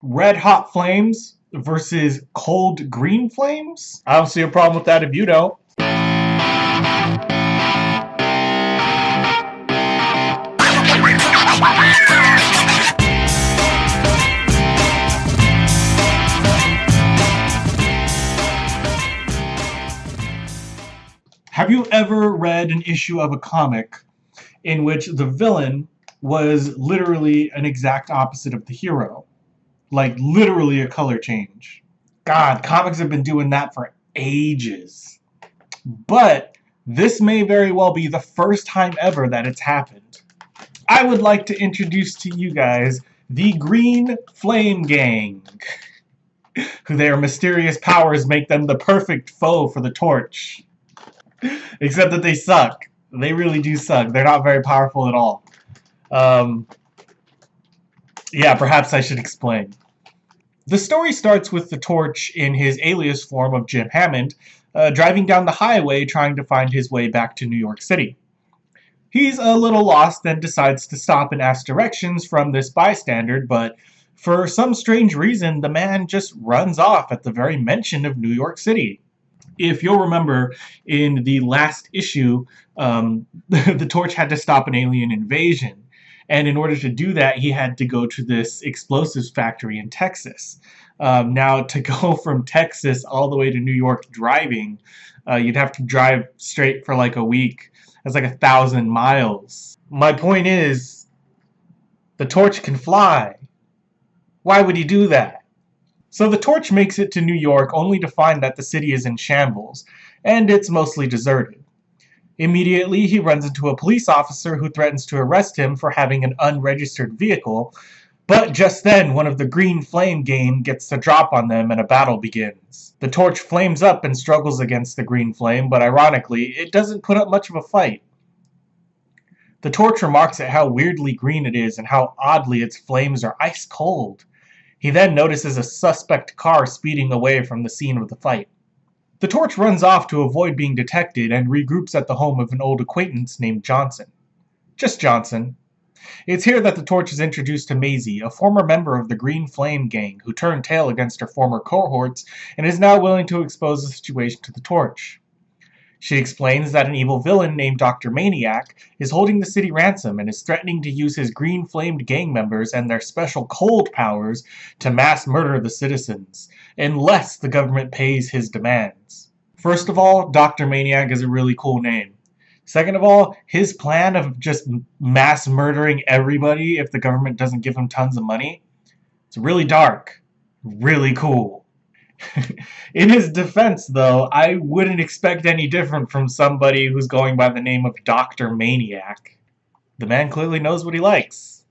red hot flames versus cold green flames? I don't see a problem with that if you don't. Have you ever read an issue of a comic in which the villain was literally an exact opposite of the hero? Like, literally a color change. God, comics have been doing that for ages. But this may very well be the first time ever that it's happened. I would like to introduce to you guys the Green Flame Gang, who their mysterious powers make them the perfect foe for the Torch. Except that they suck. They really do suck. They're not very powerful at all. Yeah, perhaps I should explain. The story starts with the Torch in his alias form of Jim Hammond, driving down the highway trying to find his way back to New York City. He's a little lost and decides to stop and ask directions from this bystander, but for some strange reason, the man just runs off at the very mention of New York City. If you'll remember, in the last issue, the Torch had to stop an alien invasion. And in order to do that, he had to go to this explosives factory in Texas. Now, to go from Texas all the way to New York driving, you'd have to drive straight for like a week. That's like 1,000 miles. My point is, the Torch can fly. Why would he do that? So the Torch makes it to New York only to find that the city is in shambles, and it's mostly deserted. Immediately, he runs into a police officer who threatens to arrest him for having an unregistered vehicle, but just then one of the Green Flame Gang gets the drop on them and a battle begins. The Torch flames up and struggles against the Green Flame, but ironically, it doesn't put up much of a fight. The Torch remarks at how weirdly green it is and how oddly its flames are ice cold. He then notices a suspect car speeding away from the scene of the fight. The Torch runs off to avoid being detected and regroups at the home of an old acquaintance named Johnson. Just Johnson. It's here that the Torch is introduced to Maisie, a former member of the Green Flame Gang who turned tail against her former cohorts and is now willing to expose the situation to the Torch. She explains that an evil villain named Doctor Maniac is holding the city ransom and is threatening to use his green-flamed gang members and their special cold powers to mass murder the citizens, unless the government pays his demands. First of all, Doctor Maniac is a really cool name. Second of all, his plan of just mass murdering everybody if the government doesn't give him tons of money, it's really dark, really cool. In his defense, though, I wouldn't expect any different from somebody who's going by the name of Doctor Maniac. The man clearly knows what he likes.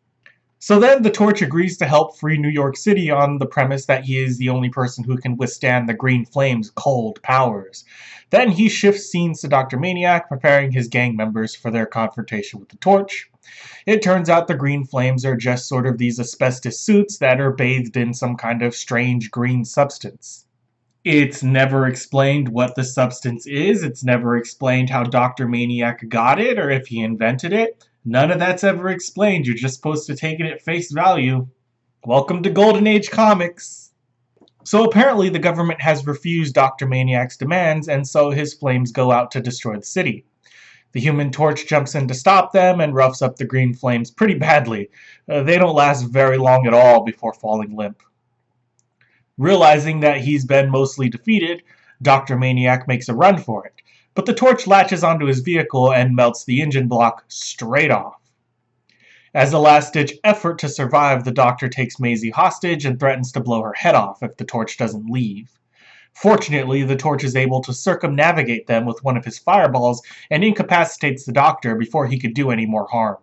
So then the Torch agrees to help free New York City on the premise that he is the only person who can withstand the Green Flame's cold powers. Then he shifts scenes to Doctor Maniac, preparing his gang members for their confrontation with the Torch. It turns out the Green Flames are just sort of these asbestos suits that are bathed in some kind of strange green substance. It's never explained what the substance is. It's never explained how Dr. Maniac got it or if he invented it. None of that's ever explained. You're just supposed to take it at face value. Welcome to Golden Age comics. So apparently the government has refused Dr. Maniac's demands, and so his flames go out to destroy the city. The Human Torch jumps in to stop them and roughs up the Green Flames pretty badly. They don't last very long at all before falling limp. Realizing that he's been mostly defeated, Dr. Maniac makes a run for it, but the Torch latches onto his vehicle and melts the engine block straight off. As a last-ditch effort to survive, the Doctor takes Maisie hostage and threatens to blow her head off if the Torch doesn't leave. Fortunately, the Torch is able to circumnavigate them with one of his fireballs and incapacitates the Doctor before he could do any more harm.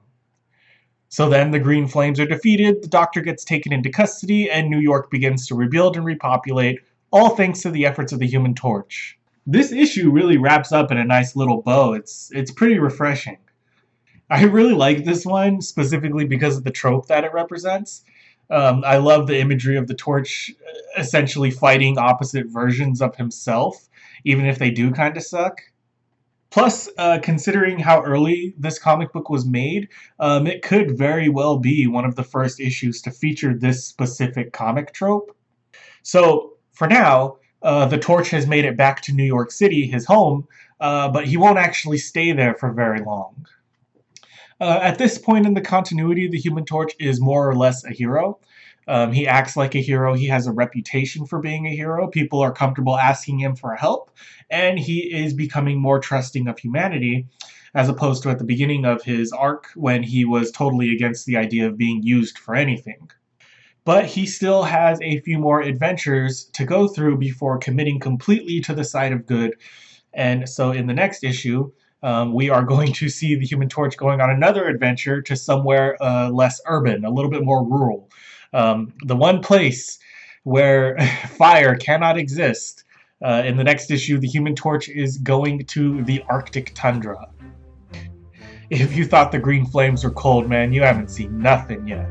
So then the Green Flames are defeated, the Doctor gets taken into custody, and New York begins to rebuild and repopulate, all thanks to the efforts of the Human Torch. This issue really wraps up in a nice little bow. It's pretty refreshing. I really like this one, specifically because of the trope that it represents. I love the imagery of the Torch essentially fighting opposite versions of himself, even if they do kind of suck. Plus, considering how early this comic book was made, it could very well be one of the first issues to feature this specific comic trope. So, for now, the Torch has made it back to New York City, his home, but he won't actually stay there for very long. At this point in the continuity, the Human Torch is more or less a hero. He acts like a hero. He has a reputation for being a hero. People are comfortable asking him for help, and he is becoming more trusting of humanity, as opposed to at the beginning of his arc when he was totally against the idea of being used for anything. But he still has a few more adventures to go through before committing completely to the side of good. And so in the next issue, we are going to see the Human Torch going on another adventure to somewhere less urban, a little bit more rural. The one place where fire cannot exist. In the next issue, the Human Torch is going to the Arctic tundra. If you thought the green flames were cold, man, you haven't seen nothing yet.